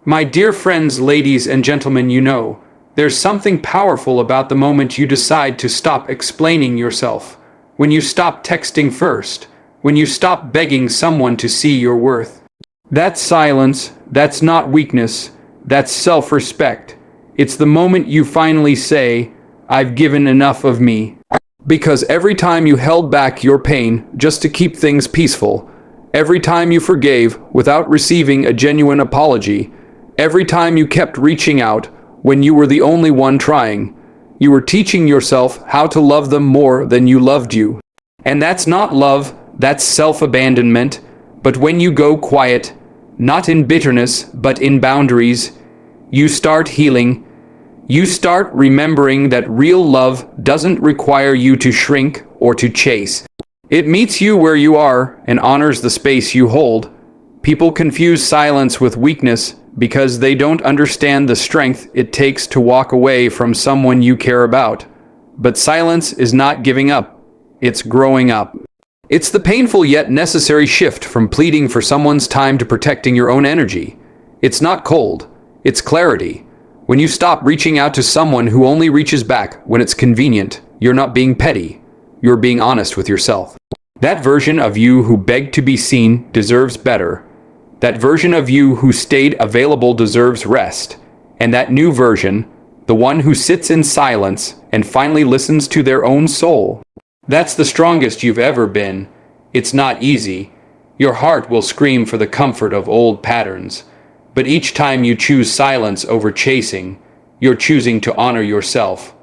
My dear friends, ladies and gentlemen, there's something powerful about the moment you decide to stop explaining yourself. When you stop texting first. When you stop begging someone to see your worth. That's silence. That's not weakness. That's self-respect. It's the moment you finally say, I've given enough of me. Because every time you held back your pain just to keep things peaceful, every time you forgave without receiving a genuine apology, every time you kept reaching out when you were the only one trying, you were teaching yourself how to love them more than you loved you. And that's not love, that's self-abandonment. But when you go quiet, not in bitterness, but in boundaries, you start healing. You start remembering that real love doesn't require you to shrink or to chase. It meets you where you are and honors the space you hold. People confuse silence with weakness because they don't understand the strength it takes to walk away from someone you care about. But silence is not giving up. It's growing up. It's the painful yet necessary shift from pleading for someone's time to protecting your own energy. It's not cold. It's clarity. When you stop reaching out to someone who only reaches back when it's convenient, you're not being petty. You're being honest with yourself. That version of you who begged to be seen deserves better. That version of you who stayed available deserves rest. And that new version, the one who sits in silence and finally listens to their own soul, that's the strongest you've ever been. It's not easy. Your heart will scream for the comfort of old patterns. But each time you choose silence over chasing, you're choosing to honor yourself,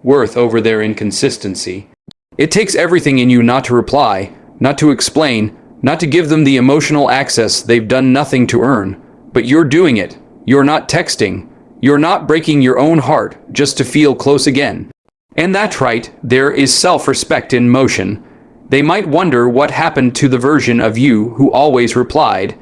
worth over their inconsistency. It takes everything in you not to reply, not to explain, not to give them the emotional access they've done nothing to earn. But you're doing it. You're not texting. You're not breaking your own heart just to feel close again. And that's right, there is self-respect in motion. They might wonder what happened to the version of you who always replied.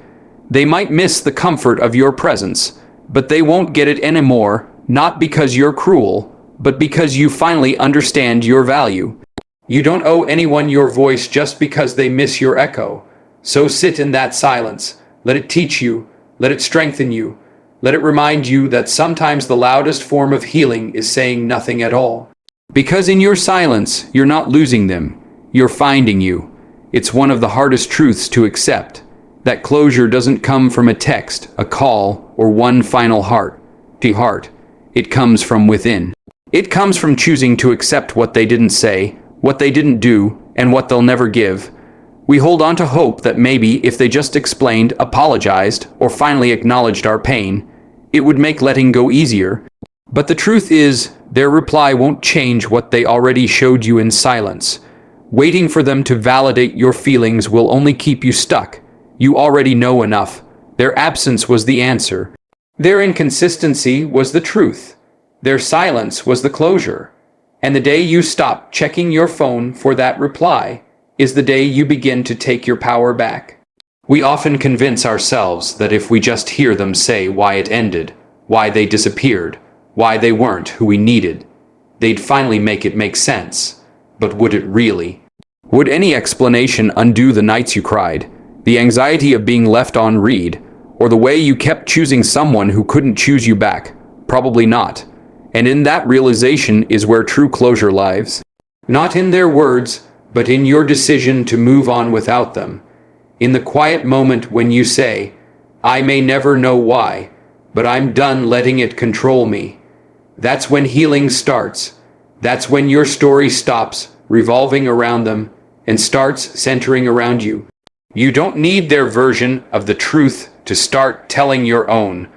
They might miss the comfort of your presence, but they won't get it anymore, not because you're cruel, but because you finally understand your value. You don't owe anyone your voice just because they miss your echo. So sit in that silence. Let it teach you. Let it strengthen you. Let it remind you that sometimes the loudest form of healing is saying nothing at all. Because in your silence, you're not losing them. You're finding you. It's one of the hardest truths to accept. That closure doesn't come from a text, a call, or one final heart-to-heart. It comes from within. It comes from choosing to accept what they didn't say, what they didn't do, and what they'll never give. We hold on to hope that maybe if they just explained, apologized, or finally acknowledged our pain, it would make letting go easier. But the truth is, their reply won't change what they already showed you in silence. Waiting for them to validate your feelings will only keep you stuck. You already know enough. Their absence was the answer. Their inconsistency was the truth. Their silence was the closure. And the day you stop checking your phone for that reply is the day you begin to take your power back. We often convince ourselves that if we just hear them say why it ended, why they disappeared, why they weren't who we needed, they'd finally make it make sense. But would it really? Would any explanation undo the nights you cried, the anxiety of being left on read, or the way you kept choosing someone who couldn't choose you back? Probably not. And in that realization is where true closure lies. Not in their words, but in your decision to move on without them. In the quiet moment when you say, I may never know why, but I'm done letting it control me. That's when healing starts. That's when your story stops revolving around them and starts centering around you. You don't need their version of the truth to start telling your own.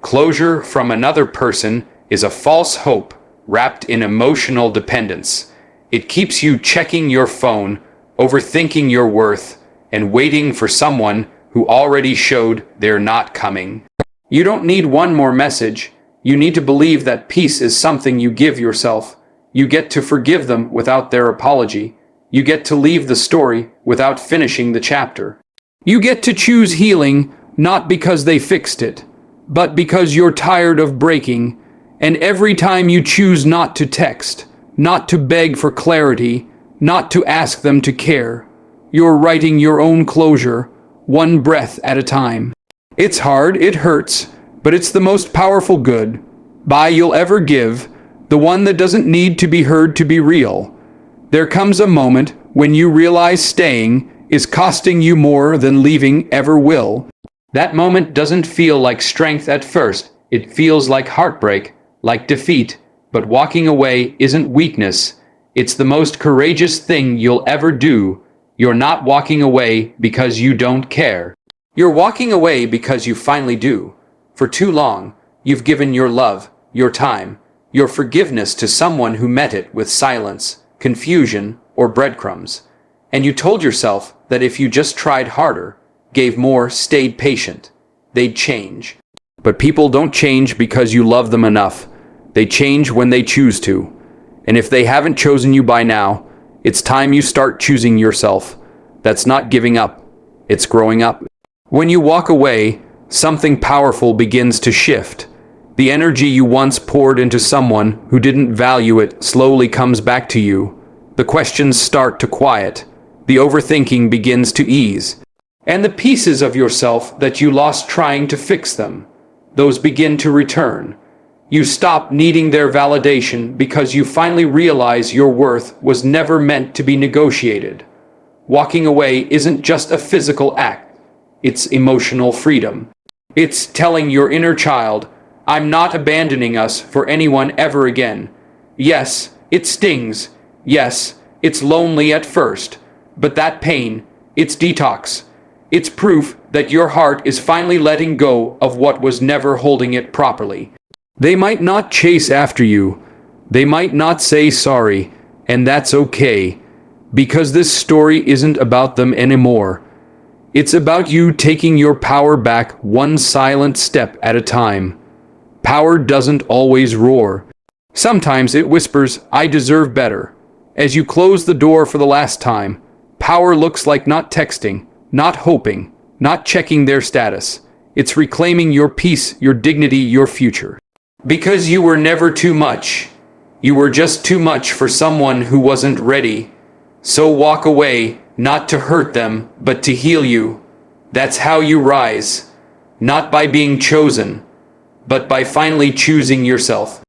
Closure from another person is a false hope wrapped in emotional dependence. It keeps you checking your phone, overthinking your worth, and waiting for someone who already showed they're not coming. You don't need one more message. You need to believe that peace is something you give yourself. You get to forgive them without their apology. You get to leave the story without finishing the chapter. You get to choose healing, not because they fixed it, but because you're tired of breaking. And every time you choose not to text, not to beg for clarity, not to ask them to care, you're writing your own closure, one breath at a time. It's hard, it hurts, but it's the most powerful goodbye you'll ever give, the one that doesn't need to be heard to be real. There comes a moment when you realize staying is costing you more than leaving ever will. That moment doesn't feel like strength at first. It feels like heartbreak, like defeat, but walking away isn't weakness. It's the most courageous thing you'll ever do. You're not walking away because you don't care. You're walking away because you finally do. For too long, you've given your love, your time, your forgiveness to someone who met it with silence, confusion, or breadcrumbs. And you told yourself that if you just tried harder, gave more, stayed patient, they'd change. But people don't change because you love them enough. They change when they choose to. And if they haven't chosen you by now, it's time you start choosing yourself. That's not giving up. It's growing up. When you walk away, something powerful begins to shift. The energy you once poured into someone who didn't value it slowly comes back to you. The questions start to quiet. The overthinking begins to ease. And the pieces of yourself that you lost trying to fix them, those begin to return. You stop needing their validation because you finally realize your worth was never meant to be negotiated. Walking away isn't just a physical act. It's emotional freedom. It's telling your inner child, I'm not abandoning us for anyone ever again. Yes, it stings. Yes, it's lonely at first. But that pain, it's detox. It's proof that your heart is finally letting go of what was never holding it properly. They might not chase after you. They might not say sorry, and that's okay, because this story isn't about them anymore. It's about you taking your power back one silent step at a time. Power doesn't always roar. Sometimes it whispers, I deserve better. As you close the door for the last time, power looks like not texting, not hoping, not checking their status. It's reclaiming your peace, your dignity, your future. Because you were never too much. You were just too much for someone who wasn't ready. So walk away, not to hurt them, but to heal you. That's how you rise. Not by being chosen, but by finally choosing yourself.